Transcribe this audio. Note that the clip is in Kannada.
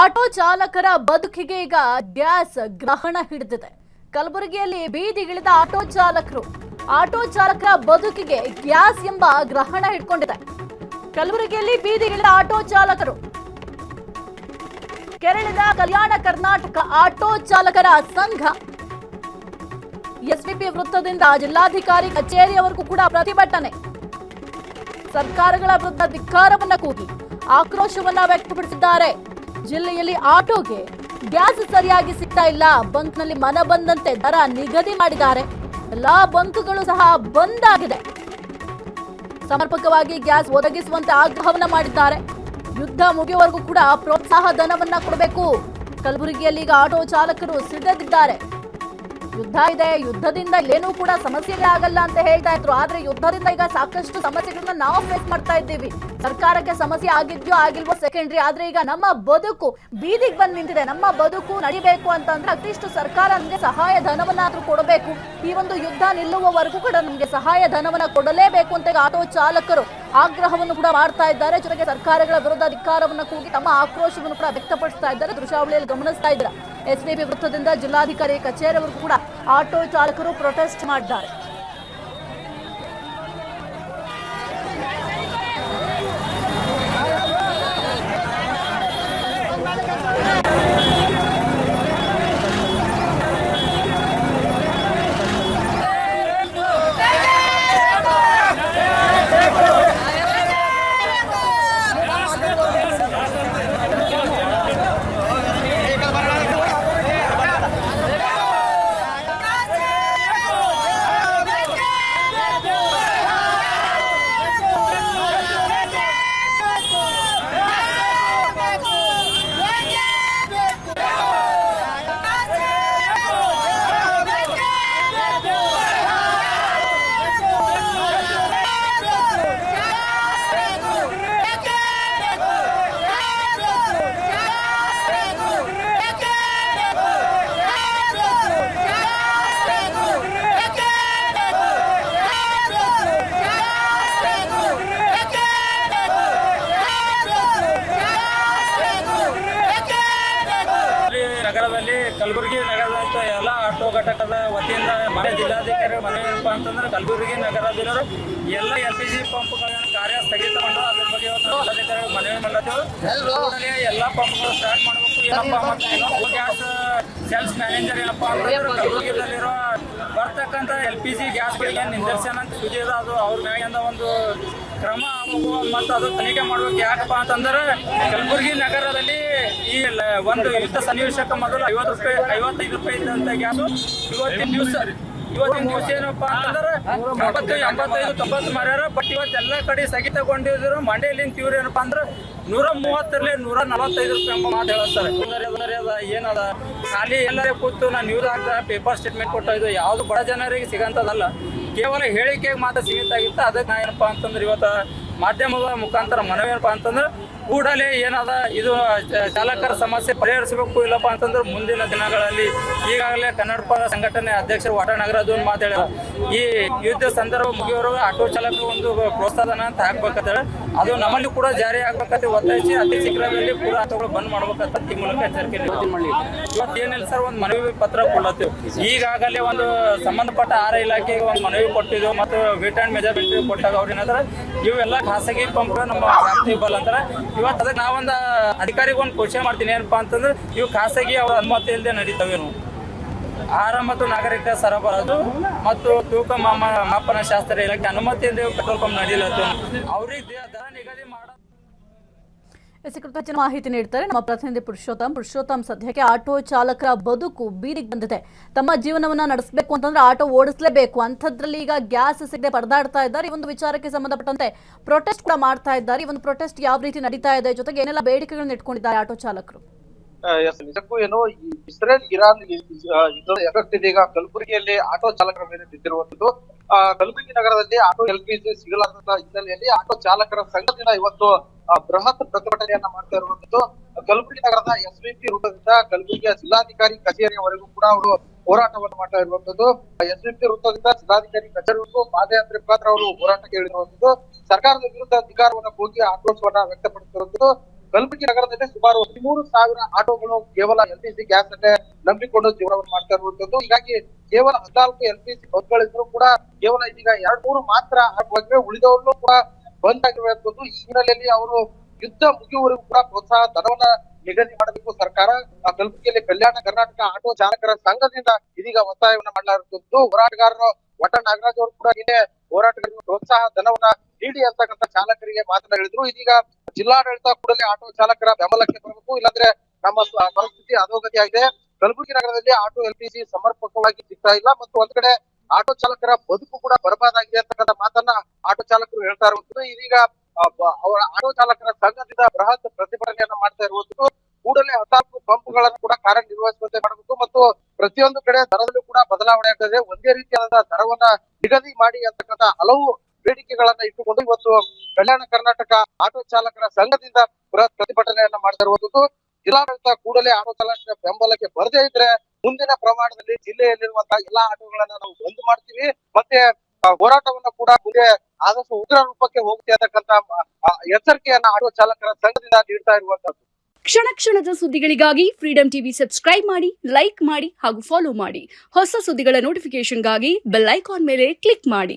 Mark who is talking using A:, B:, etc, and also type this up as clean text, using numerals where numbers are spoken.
A: ಆಟೋ ಚಾಲಕರ ಬದುಕಿಗೆ ಈಗ ಗ್ಯಾಸ್ ಗ್ರಹಣ ಹಿಡಿದಿದೆ. ಕಲಬುರಗಿಯಲ್ಲಿ ಬೀದಿಗಿಳಿದ ಆಟೋ ಚಾಲಕರ ಬದುಕಿಗೆ ಗ್ಯಾಸ್ ಎಂಬ ಗ್ರಹಣ ಹಿಡ್ಕೊಂಡಿದೆ. ಕಲಬುರಗಿಯಲ್ಲಿ ಬೀದಿಗಿಳಿದ ಆಟೋ ಚಾಲಕರು ಕೆರಳಿದ ಕಲ್ಯಾಣ ಕರ್ನಾಟಕ ಆಟೋ ಚಾಲಕರ ಸಂಘ ಎಸ್ವಿಪಿ ವೃತ್ತದಿಂದ ಜಿಲ್ಲಾಧಿಕಾರಿ ಕಚೇರಿಯವರೆಗೂ ಕೂಡ ಪ್ರತಿಭಟನೆ. ಸರ್ಕಾರಗಳ ವಿರುದ್ಧ ಧಿಕ್ಕಾರವನ್ನ ಕೂಗಿ ಆಕ್ರೋಶವನ್ನ ವ್ಯಕ್ತಪಡಿಸಿದ್ದಾರೆ. ಜಿಲ್ಲೆಯಲ್ಲಿ ಆಟೋಗೆ ಗ್ಯಾಸ್ ಸರಿಯಾಗಿ ಸಿಗ್ತಾ ಇಲ್ಲ. ಬಂಕ್ನಲ್ಲಿ ಮನ ಬಂದಂತೆ ದರ ನಿಗದಿ ಮಾಡಿದ್ದಾರೆ. ಎಲ್ಲಾ ಬಂಕ್ಗಳು ಸಹ ಬಂದ್ ಆಗಿದೆ. ಸಮರ್ಪಕವಾಗಿ ಗ್ಯಾಸ್ ಒದಗಿಸುವಂತೆ ಆಗ್ರಹವನ್ನ ಮಾಡಿದ್ದಾರೆ. ಯುದ್ಧ ಮುಗಿಯುವವರೆಗೂ ಕೂಡ ಪ್ರೋತ್ಸಾಹ ಧನವನ್ನ ಕೊಡಬೇಕು. ಕಲಬುರಗಿಯಲ್ಲಿ ಈಗ ಆಟೋ ಚಾಲಕರು ಸಿದ್ಧರಿದ್ದಾರೆ. ಯುದ್ಧ ಇದೆ, ಯುದ್ಧದಿಂದ ಇಲ್ಲೇನೂ ಕೂಡ ಸಮಸ್ಯೆಗಳೇ ಆಗಲ್ಲ ಅಂತ ಹೇಳ್ತಾ ಇದ್ರು. ಆದ್ರೆ ಯುದ್ಧದಿಂದ ಈಗ ಸಾಕಷ್ಟು ಸಮಸ್ಯೆಗಳನ್ನ ನಾವು ಫೇಸ್ ಮಾಡ್ತಾ ಇದ್ದೀವಿ. ಸರ್ಕಾರಕ್ಕೆ ಸಮಸ್ಯೆ ಆಗಿದ್ಯೋ ಆಗಿಲ್ವೋ ಸೆಕೆಂಡ್ರಿ, ಆದ್ರೆ ಈಗ ನಮ್ಮ ಬದುಕು ಬೀದಿಗೆ ಬಂದು ನಿಂತಿದೆ. ನಮ್ಮ ಬದುಕು ನಡಿಬೇಕು ಅಂತಂದ್ರೆ ಅಟ್ಲೀಸ್ಟ್ ಸರ್ಕಾರ ನಮಗೆ ಸಹಾಯ ಧನವನ್ನಾದ್ರೂ ಕೊಡಬೇಕು. ಈ ಒಂದು ಯುದ್ಧ ನಿಲ್ಲುವವರೆಗೂ ಕೂಡ ನಮಗೆ ಸಹಾಯ ಧನವನ್ನ ಕೊಡಲೇಬೇಕು ಅಂತ ಆಟೋ ಚಾಲಕರು ಆಗ್ರಹವನ್ನು ಕೂಡ ಮಾಡ್ತಾ ಇದ್ದಾರೆ. ಜೊತೆಗೆ ಸರ್ಕಾರಗಳ ವಿರುದ್ಧ ಧಿಕ್ಕಾರವನ್ನು ಕೂಗಿ ತಮ್ಮ ಆಕ್ರೋಶವನ್ನು ಕೂಡ ವ್ಯಕ್ತಪಡಿಸ್ತಾ ಇದ್ದಾರೆ. ದೃಶ್ಯಾವಳಿಯಲ್ಲಿ ಗಮನಿಸ್ತಾ ಇದ್ದಾರೆ. ಎಸ್ವಿಪಿ ವೃತ್ತದಿಂದ ಜಿಲ್ಲಾಧಿಕಾರಿ ಕಚೇರಿವರೆಗೂ ಕೂಡ ಆಟೋ ಚಾಲಕರು ಪ್ರೊಟೆಸ್ಟ್ ಮಾಡಿದ್ದಾರೆ.
B: ನಗರದಲ್ಲಿ ಕಲಬುರಗಿ ನಗರದ ಎಲ್ಲ ಆಟೋ ಘಟಕದ ವತಿಯಿಂದ ಮನೆ ಜಿಲ್ಲಾಧಿಕಾರಿ ಮನವಿ ಏನಪ್ಪಾ ಅಂತಂದ್ರೆ ಕಲಬುರಗಿ ನಗರದಲ್ಲಿರೋ ಎಲ್ಲ LPG ಪಂಪ್ಗಳನ್ನು ಕಾರ್ಯ ಸ್ಥಗಿತಗೊಂಡು ಅದ್ರ ಬಗ್ಗೆ ಜಿಲ್ಲಾಧಿಕಾರಿ ಮನವಿ ಮಾಡತ್ತೀವಿ. ಎಲ್ಲ ಪಂಪ್ಗಳು ಸ್ಟಾರ್ಟ್ ಮಾಡಬೇಕು. ಏನಪ್ಪಾ ಮತ್ತು ಗ್ಯಾಸ್ ಸೇಲ್ಸ್ ಮ್ಯಾನೇಜರ್ ಏನಪ್ಪಾ ಅಂತಂದ್ರೆ ಕಲಬುರಗಿಯಲ್ಲಿರೋ ಬರ್ತಕ್ಕಂಥ LPG ಗ್ಯಾಸ್ಗಳಿಗೆ ನಿದರ್ಶನ ಅಂತ ಸುದ್ದಿ ಇದೆ. ಅದು ಅವ್ರ ಮ್ಯಾಗಿಂದ ಒಂದು ಕ್ರಮ ಆಗಬೇಕು ಮತ್ತು ಅದು ತನಿಖೆ ಮಾಡ್ಬೇಕು. ಯಾಕಪ್ಪ ಅಂತಂದ್ರೆ ಕಲಬುರಗಿ ನಗರದಲ್ಲಿ ಈ ಒಂದು ಯುದ್ಧ ಸನ್ನಿವೇಶಕ್ಕೆ ಮೊದಲು 55 ರೂಪಾಯಿ ಇದ್ದಂಥ ಗ್ಯಾಸು ಇವತ್ತಿನ ದಿವಸ ಏನಪ್ಪಾ ಅಂತಂದ್ರೆ 70, 85, 90 ಮಾರ್ಯಾರ. ಬಟ್ ಇವತ್ತೆಲ್ಲ ಕಡೆ ಸ್ಥಗಿತಗೊಂಡಿದ್ರು. ಮಂಡ್ಯಲಿಂದ ಇವ್ರು ಏನಪ್ಪಾ ಅಂದ್ರೆ 130 145 ರೂಪಾಯಿ ಎಂಬ ಮಾತು ಹೇಳ್ತಾರೆ. ಏನದ ಖಾಲಿ ಎಲ್ಲರೇ ಕೂತು ನಾನು ನ್ಯೂಸ್ ಆಗ್ತಾ ಪೇಪರ್ ಸ್ಟೇಟ್ಮೆಂಟ್ ಕೊಟ್ಟ ಇದು ಯಾವುದು ಬಡ ಜನರಿಗೆ ಸಿಗಂತದಲ್ಲ, ಕೇವಲ ಹೇಳಿಕೆಗೆ ಮಾತ್ರ ಸೀಮಿತ ಆಗಿತ್ತು. ಅದಕ್ಕೆ ನಾ ಏನಪ್ಪಾ ಅಂತಂದ್ರೆ ಇವತ್ತು ಮಾಧ್ಯಮದ ಮುಖಾಂತರ ಮನವಿ ಏನಪ್ಪಾ ಅಂತಂದ್ರೆ ಕೂಡಲೇ ಏನದ ಇದು ಚಾಲಕರ ಸಮಸ್ಯೆ ಪರಿಹರಿಸಬೇಕು. ಇಲ್ಲಪ್ಪ ಅಂತಂದ್ರೆ ಮುಂದಿನ ದಿನಗಳಲ್ಲಿ ಈಗಾಗಲೇ ಕನ್ನಡ ಪರ ಸಂಘಟನೆ ಅಧ್ಯಕ್ಷರು ವಾಟಾನಗರದ್ದು ಮಾತಾಡ್ಯಾರ. ಈ ಯುದ್ಧ ಸಂದರ್ಭ ಮುಗಿಯೋರು ಆಟೋ ಚಾಲಕರು ಒಂದು ಪ್ರೋತ್ಸಾಹನ ಅಂತ ಹಾಕ್ಬೇಕಂತೇಳಿ ಅದು ನಮ್ಮಲ್ಲಿ ಕೂಡ ಜಾರಿ ಆಗ್ಬೇಕಂತ ಒತ್ತಾಯಿಸಿ ಅತಿ ಶೀಘ್ರದಲ್ಲಿ ಪೂರ ಆಟೋಗಳು ಬಂದ್ ಮಾಡ್ಬೇಕಂತ ಈ ಮೂಲಕ ಎಚ್ಚರಿಕೆ ಇವತ್ತು ಏನಿಲ್ಲ ಸರ್, ಒಂದು ಮನವಿ ಪತ್ರ ಕೊಡ್ಲತ್ತೀವಿ. ಈಗಾಗಲೇ ಒಂದು ಸಂಬಂಧಪಟ್ಟ ಆಹಾರ ಇಲಾಖೆಗೆ ಒಂದು ಮನವಿ ಕೊಟ್ಟಿದ್ದೆವು ಮತ್ತು ವೇಟ್ ಅಂಡ್ ಮೆಜರ್ಮೆಂಟ್ ಕೊಟ್ಟಾಗ ಅವ್ರು ಏನಂದ್ರೆ ಇವೆಲ್ಲ ಖಾಸಗಿ ಪಂಪ್ ನಮ್ಮ ವ್ಯಾಪ್ತಿ ಬಲ್ಲ ಅಂತಾರೆ. ಇವತ್ತು ಅದಕ್ಕೆ ನಾವೊಂದು ಅಧಿಕಾರಿಗೆ ಒಂದು ಕ್ವಶನ್ ಮಾಡ್ತೀನಿ. ಏನಪ್ಪಾ ಅಂತಂದ್ರೆ ಇವು ಖಾಸಗಿ ಅವರ ಅನುಮತಿ ಇಲ್ಲದೆ ನಡೀತಾವೇನು? ಆಹಾರ ಮತ್ತು ನಾಗರಿಕ ಸರಬರಾಜು ಮತ್ತು ತೂಕ ಮಾಪನ ಶಾಸ್ತ್ರ ಇಲಾಖೆ ಅನುಮತಿ ಇಲ್ಲದೆ ಪೆಟ್ರೋಲ್ ಪಂಪ್ ನಡೀಲತ್ತು. ಅವ್ರಿಗೆ ದರ ನಿಗದಿ ಮಾಡ
A: ಹೆಚ್ಚಿನ ಮಾಹಿತಿ ನೀಡ್ತಾರೆ ನಮ್ಮ ಪ್ರತಿನಿಧಿ ಪುರುಷೋತ್ತಮ್. ಸದ್ಯಕ್ಕೆ ಆಟೋ ಚಾಲಕರ ಬದುಕು ಬೀದಿಗೆ ಬಂದಿದೆ. ತಮ್ಮ ಜೀವನವನ್ನ ನಡೆಸಬೇಕು ಅಂತಂದ್ರೆ ಆಟೋ ಓಡಿಸಲೇಬೇಕು. ಅಂಥದ್ರಲ್ಲಿ ಈಗ ಗ್ಯಾಸ್ ಸಿಗದೆ ಪರದಾಡ್ತಾ ಇದ್ದಾರೆ. ಈ ಒಂದು ವಿಚಾರಕ್ಕೆ ಸಂಬಂಧಪಟ್ಟಂತೆ ಪ್ರೊಟೆಸ್ಟ್ ಕೂಡ ಮಾಡ್ತಾ ಇದ್ದಾರೆ. ಈ ಒಂದು ಪ್ರೊಟೆಸ್ಟ್ ಯಾವ ರೀತಿ ನಡೀತಾ ಇದೆ, ಜೊತೆಗೆ ಏನೆಲ್ಲ ಬೇಡಿಕೆಗಳನ್ನು ಇಟ್ಕೊಂಡಿದ್ದಾರೆ ಆಟೋ ಚಾಲಕರು?
C: ನಿಜಕ್ಕೂ ಏನೋ ಈ ಇಸ್ರೇಲ್ ಇರಾನ್ ಯುದ್ಧದ ಎಫೆಕ್ಟ್ ಇದೆ ಈಗ ಕಲಬುರಗಿಯಲ್ಲಿ ಆಟೋ ಚಾಲಕರ ಮೇಲೆ ಬಿದ್ದಿರುವಂತದ್ದು. ಕಲಬುರಗಿ ನಗರದಲ್ಲಿ ಆಟೋ LPG ಸಿಗಲಾರದ ಹಿನ್ನೆಲೆಯಲ್ಲಿ ಆಟೋ ಚಾಲಕರ ಸಂಘದಿಂದ ಇವತ್ತು ಬೃಹತ್ ಪ್ರತಿಭಟನೆಯನ್ನ ಮಾಡ್ತಾ ಇರುವಂತದ್ದು. ಕಲಬುರಗಿ ನಗರದ SVP ವೃತ್ತದಿಂದ ಕಲಬುರಗಿಯ ಜಿಲ್ಲಾಧಿಕಾರಿ ಕಚೇರಿಯವರೆಗೂ ಕೂಡ ಅವರು ಹೋರಾಟವನ್ನು ಮಾಡ್ತಾ ಇರುವಂತದ್ದು. SVP ವೃತ್ತದಿಂದ ಜಿಲ್ಲಾಧಿಕಾರಿ ಕಚೇರಿವರೆಗೂ ಪಾದಯಾತ್ರೆ ಮುಖಾಂತರ ಅವರು ಹೋರಾಟಕ್ಕೆ ಇಳಿದಿರುವಂತದ್ದು. ಸರ್ಕಾರದ ವಿರುದ್ಧ ಧಿಕ್ಕಾರವನ್ನ ಕೂಗಿ ಆಕ್ರೋಶವನ್ನ ವ್ಯಕ್ತಪಡಿಸಿರುವಂತದ್ದು. ಕಲಬುರಗಿ ನಗರದಲ್ಲಿ ಸುಮಾರು 13,000 ಆಟೋಗಳು ಕೇವಲ ಎಲ್ಪಿಜಿ ಗ್ಯಾಸ್ ಅನ್ನೇ ನಂಬಿಕೊಂಡು ಜೀವನವನ್ನು ಮಾಡ್ತಾ ಇರುವಂತದ್ದು. ಹೀಗಾಗಿ ಕೇವಲ 14 ಎಲ್ಪಿಜಿ ಬಸ್ಗಳಿದ್ರು ಕೂಡ ಕೇವಲ ಇದೀಗ 2-3 ಮಾತ್ರ ಆಗಿವೆ, ಉಳಿದವನ್ನೂ ಕೂಡ ಬಂದ್ ಆಗಿರುವಂತದ್ದು. ಈ ಹಿನ್ನೆಲೆಯಲ್ಲಿ ಅವರು ಯುದ್ಧ ಮುಗಿಯುವವರೆಗೂ ಕೂಡ ಪ್ರೋತ್ಸಾಹ ಧನವನ್ನ ನಿಗದಿ ಮಾಡಬೇಕು ಸರ್ಕಾರ. ಕಲಬುರಗಿಯಲ್ಲಿ ಕಲ್ಯಾಣ ಕರ್ನಾಟಕ ಆಟೋ ಚಾಲಕರ ಸಂಘದಿಂದ ಇದೀಗ ಒತ್ತಾಯವನ್ನ ಮಾಡಲಾಗಿರುವಂತದ್ದು. ಹೋರಾಟಗಾರರು ವಟ ನಾಗರಾಜ್ ಅವರು ಕೂಡ ನಿನ್ನೆ ಹೋರಾಟಗಾರರಿಗೆ ಪ್ರೋತ್ಸಾಹ ಧನವನ್ನ ನೀಡಿ ಅಂತಕ್ಕಂಥ ಚಾಲಕರಿಗೆ ಮಾತನ್ನ ಹೇಳಿದ್ರು. ಇದೀಗ ಜಿಲ್ಲಾಡಳಿತ ಕೂಡಲೇ ಆಟೋ ಚಾಲಕರ ಬೆಂಬಲಕ್ಕೆ ಬರಬೇಕು, ಇಲ್ಲಾಂದ್ರೆ ನಮ್ಮ ಪರಿಸ್ಥಿತಿ ಅಧೋಗತಿ ಆಗಿದೆ. ಕಲಬುರಗಿ ನಗರದಲ್ಲಿ ಆಟೋ ಎಲ್ಪಿಜಿ ಸಮರ್ಪಕವಾಗಿ ಸಿಗ್ತಾ ಇಲ್ಲ ಮತ್ತು ಒಂದ್ ಕಡೆ ಆಟೋ ಚಾಲಕರ ಬದುಕು ಕೂಡ ಬರಬಾದಾಗಿದೆ ಅಂತಕ್ಕಂಥ ಮಾತನ್ನ ಆಟೋ ಚಾಲಕರು ಹೇಳ್ತಾ ಇರುವಂತದ್ದು. ಇದೀಗ ಅವರ ಆಟೋ ಚಾಲಕರ ಸಂಘದಿಂದ ಬೃಹತ್ ಪ್ರತಿಭಟನೆಯನ್ನ ಮಾಡ್ತಾ ಇರುವಂತದ್ದು. ಕೂಡಲೇ 14 ಪಂಪ್ಗಳನ್ನು ಕೂಡ ಕಾರ್ಯನಿರ್ವಹಿಸುವಂತೆ ಮಾಡಬೇಕು ಮತ್ತು ಪ್ರತಿಯೊಂದು ಕಡೆ ದರದಲ್ಲೂ ಕೂಡ ಬದಲಾವಣೆ ಆಗ್ತದೆ. ಒಂದೇ ರೀತಿಯಾದ ದರವನ್ನ ನಿಗದಿ ಮಾಡಿ ಅಂತಕ್ಕಂಥ ಹಲವು ಬೇಡಿಕೆಗಳನ್ನ ಇಟ್ಟುಕೊಂಡು ಇವತ್ತು ಕಲ್ಯಾಣ ಕರ್ನಾಟಕ ಆಟೋ ಚಾಲಕರ ಸಂಘದಿಂದ ಬೃಹತ್ ಪ್ರತಿಭಟನೆಯನ್ನ ಮಾಡ್ತಾ ಇರುವಂತದ್ದು. ಜಿಲ್ಲಾಡಳಿತ ಕೂಡಲೇ ಆಟೋ ಚಾಲಕರ ಬೆಂಬಲಕ್ಕೆ ಬರದೇ ಇದ್ರೆ ಮುಂದಿನ ಪ್ರಮಾಣದಲ್ಲಿ ಜಿಲ್ಲೆಯಲ್ಲಿರುವಂತಹ ಎಲ್ಲಾ ಆಟೋಗಳನ್ನ ನಾವು ಬಂದ್ ಮಾಡ್ತೀವಿ, ಮತ್ತೆ ಹೋರಾಟವನ್ನ ಕೂಡ ಮುಂದೆ ಆದಷ್ಟು ಉಗ್ರ ರೂಪಕ್ಕೆ ಹೋಗುತ್ತೆ ಅಂತಕ್ಕಂಥ ಎಚ್ಚರಿಕೆಯನ್ನ ಆಟೋ ಚಾಲಕರ ಸಂಘದಿಂದ ನೀಡ್ತಾ ಇರುವಂತದ್ದು.
D: ಕ್ಷಣ ಕ್ಷಣದ ಸುದ್ದಿಗಳಿಗಾಗಿ ಫ್ರೀಡಂ ಟಿವಿ ಸಬ್ಸ್ಕ್ರೈಬ್ ಮಾಡಿ, ಲೈಕ್ ಮಾಡಿ ಹಾಗೂ ಫಾಲೋ ಮಾಡಿ. ಹೊಸ ಸುದ್ದಿಗಳ ನೋಟಿಫಿಕೇಶನ್ಗಾಗಿ ಬೆಲ್ ಐಕಾನ್ ಮೇಲೆ ಕ್ಲಿಕ್ ಮಾಡಿ.